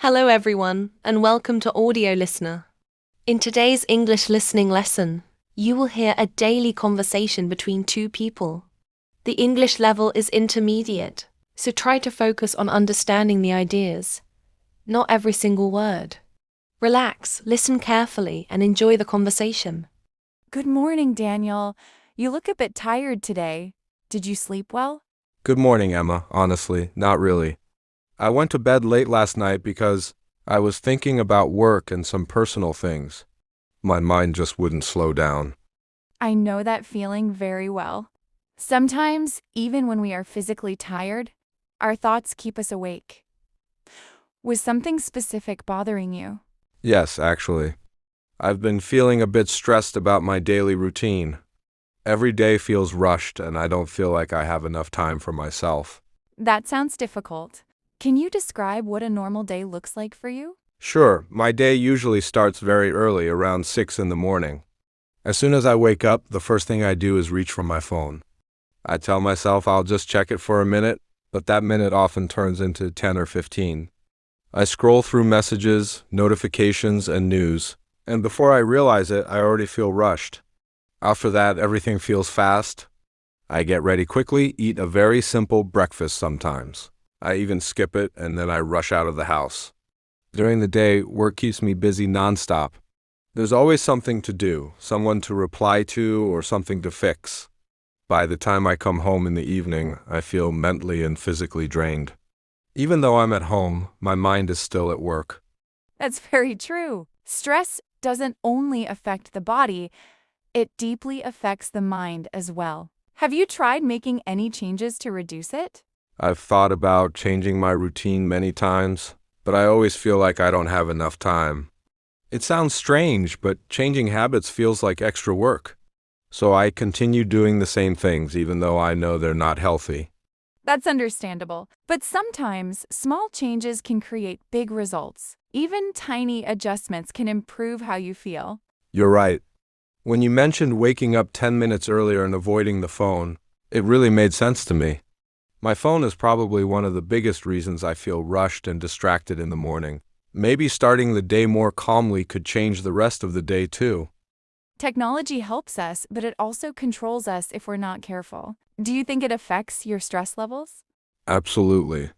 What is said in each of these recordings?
Hello, everyone, and welcome to Audio Listener. In today's English listening lesson, you will hear a daily conversation between two people. The English level is intermediate, so try to focus on understanding the ideas, not every single word. Relax, listen carefully, and enjoy the conversation. Good morning, Daniel. You look a bit tired today. Did you sleep well? Good morning, Emma. Honestly, not really. I went to bed late last night because I was thinking about work and some personal things. My mind just wouldn't slow down. I know that feeling very well. Sometimes, even when we are physically tired, our thoughts keep us awake. Was something specific bothering you? Yes, actually. I've been feeling a bit stressed about my daily routine. Every day feels rushed and I don't feel like I have enough time for myself. That sounds difficult. Can you describe what a normal day looks like for you? Sure, my day usually starts very early, around 6 in the morning. As soon as I wake up, the first thing I do is reach for my phone. I tell myself I'll just check it for a minute, but that minute often turns into 10 or 15. I scroll through messages, notifications, and news, and before I realize it, I already feel rushed. After that, everything feels fast. I get ready quickly, eat a very simple breakfast sometimes. I even skip it, and then I rush out of the house. During the day, work keeps me busy nonstop. There's always something to do, someone to reply to, or something to fix. By the time I come home in the evening, I feel mentally and physically drained. Even though I'm at home, my mind is still at work. That's very true. Stress doesn't only affect the body, it deeply affects the mind as well. Have you tried making any changes to reduce it? I've thought about changing my routine many times, but I always feel like I don't have enough time. It sounds strange, but changing habits feels like extra work. So I continue doing the same things even though I know they're not healthy. That's understandable, but sometimes small changes can create big results. Even tiny adjustments can improve how you feel. You're right. When you mentioned waking up 10 minutes earlier and avoiding the phone, it really made sense to me. My phone is probably one of the biggest reasons I feel rushed and distracted in the morning. Maybe starting the day more calmly could change the rest of the day too. Technology helps us, but it also controls us if we're not careful. Do you think it affects your stress levels? Absolutely.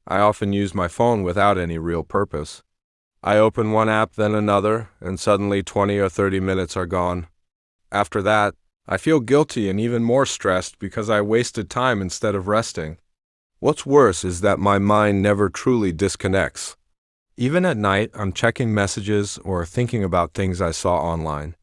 I often use my phone without any real purpose. I open one app, then another, and suddenly 20 or 30 minutes are gone. After that, I feel guilty and even more stressed because I wasted time instead of resting. What's worse is that my mind never truly disconnects. Even at night, I'm checking messages or thinking about things I saw online.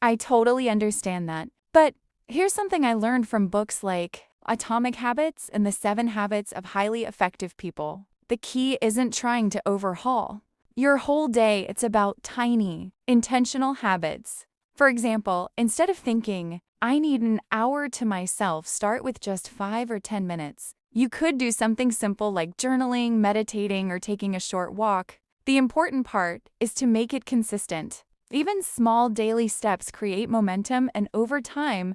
I totally understand that. But here's something I learned from books like Atomic Habits and The 7 Habits of Highly Effective People. The key isn't trying to overhaul your whole day, it's about tiny, intentional habits. For example, instead of thinking, I need an hour to myself, start with just 5 or 10 minutes. You could do something simple like journaling, meditating, or taking a short walk. The important part is to make it consistent. Even small daily steps create momentum, and over time,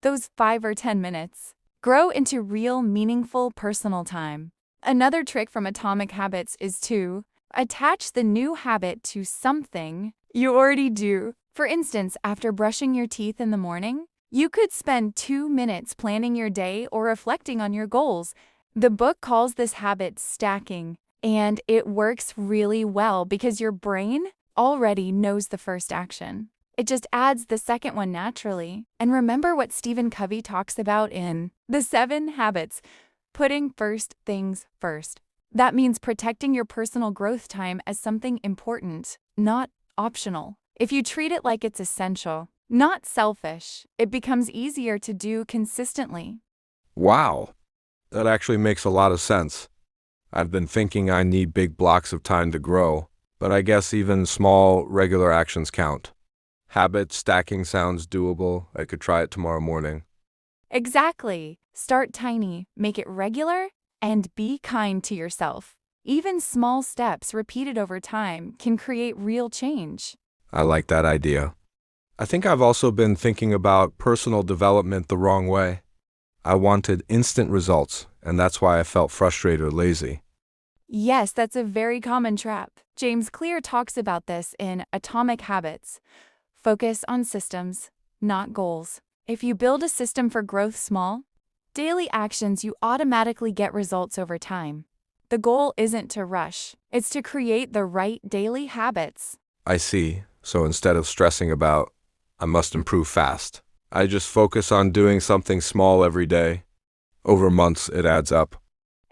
those 5 or 10 minutes grow into real, meaningful personal time. Another trick from Atomic Habits is to attach the new habit to something you already do. For instance, after brushing your teeth in the morning, you could spend 2 minutes planning your day or reflecting on your goals. The book calls this habit stacking, and it works really well because your brain already knows the first action. It just adds the second one naturally. And remember what Stephen Covey talks about in The 7 Habits, putting first things first. That means protecting your personal growth time as something important, not optional. If you treat it like it's essential, not selfish, it becomes easier to do consistently. Wow, that actually makes a lot of sense. I've been thinking I need big blocks of time to grow, but I guess even small, regular actions count. Habit stacking sounds doable. I could try it tomorrow morning. Exactly. Start tiny, make it regular, and be kind to yourself. Even small steps repeated over time can create real change. I like that idea. I think I've also been thinking about personal development the wrong way. I wanted instant results, and that's why I felt frustrated or lazy. Yes, that's a very common trap. James Clear talks about this in Atomic Habits. Focus on systems, not goals. If you build a system for growth small, daily actions, you automatically get results over time. The goal isn't to rush, it's to create the right daily habits. I see. So instead of stressing about, I must improve fast, I just focus on doing something small every day. Over months, it adds up.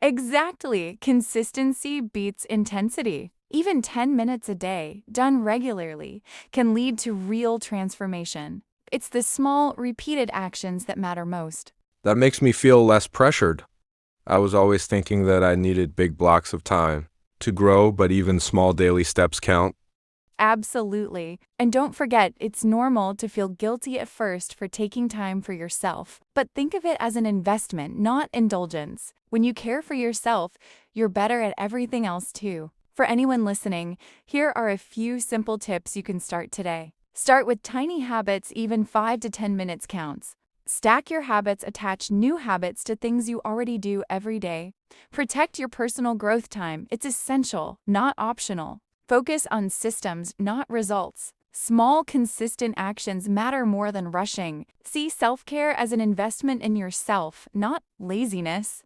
Exactly. Consistency beats intensity. Even 10 minutes a day, done regularly, can lead to real transformation. It's the small, repeated actions that matter most. That makes me feel less pressured. I was always thinking that I needed big blocks of time to grow, but even small daily steps count. Absolutely. And don't forget, it's normal to feel guilty at first for taking time for yourself. But think of it as an investment, not indulgence. When you care for yourself, you're better at everything else too. For anyone listening, here are a few simple tips you can start today. Start with tiny habits, even 5 to 10 minutes counts. Stack your habits, attach new habits to things you already do every day. Protect your personal growth time. It's essential, not optional. Focus on systems, not results. Small, consistent actions matter more than rushing. See self-care as an investment in yourself, not laziness.